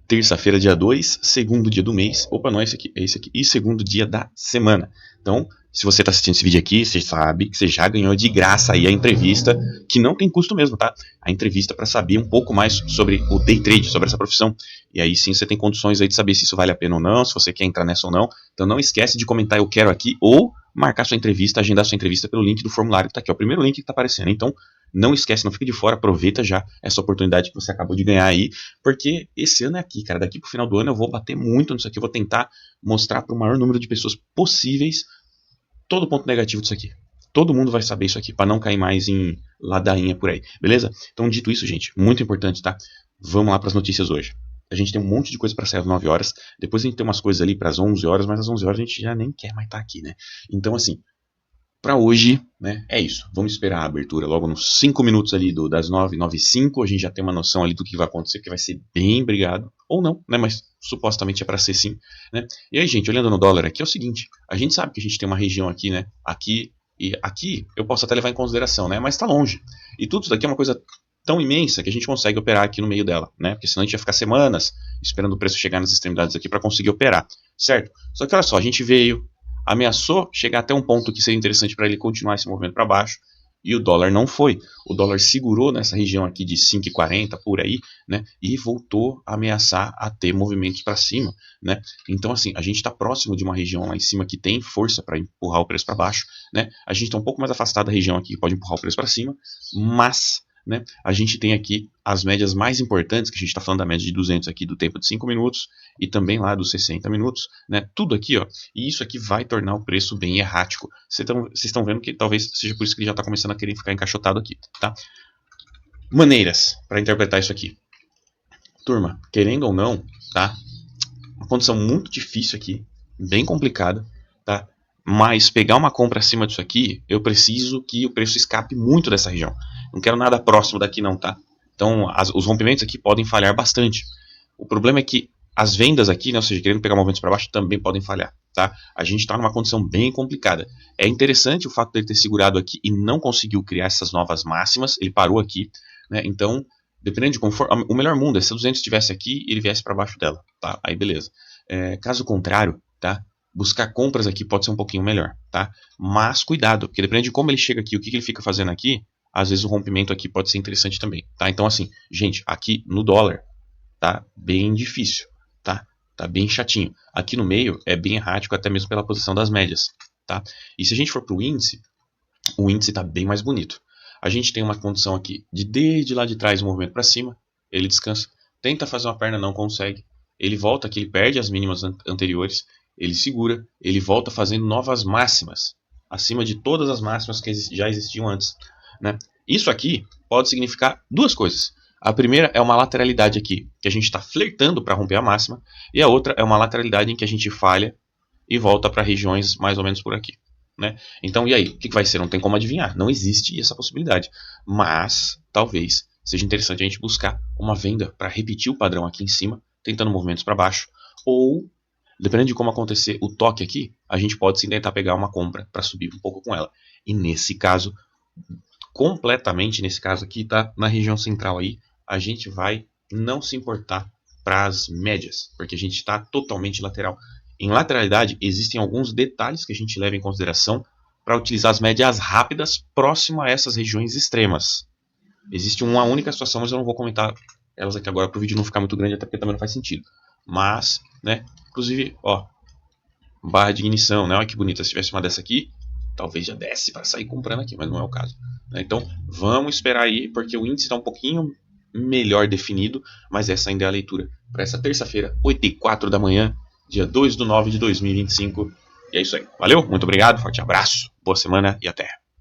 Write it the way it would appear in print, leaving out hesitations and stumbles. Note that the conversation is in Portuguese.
terça-feira, dia 2, segundo dia do mês. Opa, não é esse aqui, é esse aqui. E segundo dia da semana. Então, se você está assistindo esse vídeo aqui, você sabe que você já ganhou de graça aí a entrevista, que não tem custo mesmo, tá? A entrevista para saber um pouco mais sobre o day trade, sobre essa profissão. E aí sim você tem condições aí de saber se isso vale a pena ou não, se você quer entrar nessa ou não. Então não esquece de comentar eu quero aqui ou marcar sua entrevista, agendar sua entrevista pelo link do formulário que tá aqui, ó, o primeiro link que tá aparecendo. Então não esquece, não fica de fora, aproveita já essa oportunidade que você acabou de ganhar aí, porque esse ano é aqui, cara, daqui pro final do ano eu vou bater muito nisso aqui, eu vou tentar mostrar para o maior número de pessoas possíveis todo ponto negativo disso aqui. Todo mundo vai saber isso aqui, para não cair mais em ladainha por aí, beleza? Então, dito isso, gente, muito importante, tá? Vamos lá para as notícias hoje. A gente tem um monte de coisa para sair às 9 horas, depois a gente tem umas coisas ali para as 11 horas, mas às 11 horas a gente já nem quer mais estar aqui, né? Então, assim, para hoje, né, é isso. Vamos esperar a abertura logo nos 5 minutos ali das 9, 9 e 5. A gente já tem uma noção ali do que vai acontecer, que vai ser bem brigado. Ou não, né, mas supostamente é para ser sim, né? E aí, gente, olhando no dólar aqui, é o seguinte. A gente sabe que a gente tem uma região aqui, né, aqui e aqui eu posso até levar em consideração, né, mas está longe. E tudo isso daqui é uma coisa tão imensa que a gente consegue operar aqui no meio dela, né? Porque senão a gente ia ficar semanas esperando o preço chegar nas extremidades aqui para conseguir operar, certo? Só que olha só, a gente veio, ameaçou chegar até um ponto que seria interessante para ele continuar esse movimento para baixo, e o dólar não foi. O dólar segurou nessa região aqui de 5,40 por aí, né? E voltou a ameaçar a ter movimentos para cima, né? Então, assim, a gente está próximo de uma região lá em cima que tem força para empurrar o preço para baixo, né? A gente está um pouco mais afastado da região aqui que pode empurrar o preço para cima, mas, né, a gente tem aqui as médias mais importantes, que a gente está falando da média de 200 aqui do tempo de 5 minutos e também lá dos 60 minutos, né, tudo aqui, ó, e isso aqui vai tornar o preço bem errático. Vocês estão vendo que talvez seja por isso que ele já está começando a querer ficar encaixotado aqui, tá? Maneiras para interpretar isso aqui. Turma, querendo ou não, tá? Uma condição muito difícil aqui, bem complicada, tá? Mas pegar uma compra acima disso aqui, eu preciso que o preço escape muito dessa região. Não quero nada próximo daqui não, tá? Então, os rompimentos aqui podem falhar bastante. O problema é que as vendas aqui, né, ou seja, querendo pegar movimentos para baixo, também podem falhar, tá? A gente está numa condição bem complicada. É interessante o fato dele ter segurado aqui e não conseguiu criar essas novas máximas. Ele parou aqui, né? Então, dependendo de como for, o melhor mundo é se a 200 estivesse aqui e ele viesse para baixo dela, tá? Aí beleza. Caso contrário, tá? Buscar compras aqui pode ser um pouquinho melhor, tá? Mas cuidado, porque dependendo de como ele chega aqui, o que ele fica fazendo aqui, às vezes o rompimento aqui pode ser interessante também, tá? Então assim, gente, aqui no dólar tá bem difícil, tá? Tá bem chatinho. Aqui no meio é bem errático, até mesmo pela posição das médias, tá? E se a gente for pro índice, o índice tá bem mais bonito. A gente tem uma condição aqui de desde lá de trás um movimento para cima, ele descansa, tenta fazer uma perna, não consegue, ele volta aqui, ele perde as mínimas anteriores, ele segura, ele volta fazendo novas máximas, acima de todas as máximas que já existiam antes, né? Isso aqui pode significar duas coisas. A primeira é uma lateralidade aqui, que a gente está flertando para romper a máxima, e a outra é uma lateralidade em que a gente falha e volta para regiões mais ou menos por aqui, né? Então, e aí? O que vai ser? Não tem como adivinhar, não existe essa possibilidade, mas talvez seja interessante a gente buscar uma venda para repetir o padrão aqui em cima, tentando movimentos para baixo, ou dependendo de como acontecer o toque aqui, a gente pode sim tentar pegar uma compra para subir um pouco com ela. E nesse caso, completamente nesse caso aqui, tá na região central aí, a gente vai não se importar para as médias, porque a gente está totalmente lateral. Em lateralidade, existem alguns detalhes que a gente leva em consideração para utilizar as médias rápidas próximo a essas regiões extremas. Existe uma única situação, mas eu não vou comentar elas aqui agora para o vídeo não ficar muito grande, até porque também não faz sentido. Mas, né, inclusive, ó, barra de ignição, né, olha que bonita, se tivesse uma dessa aqui, talvez já desce para sair comprando aqui, mas não é o caso, né? Então, vamos esperar aí, porque o índice está um pouquinho melhor definido, mas essa ainda é a leitura para essa terça-feira, 8h04 da manhã, dia 2/9 de 2025. E é isso aí. Valeu, muito obrigado, forte abraço, boa semana e até.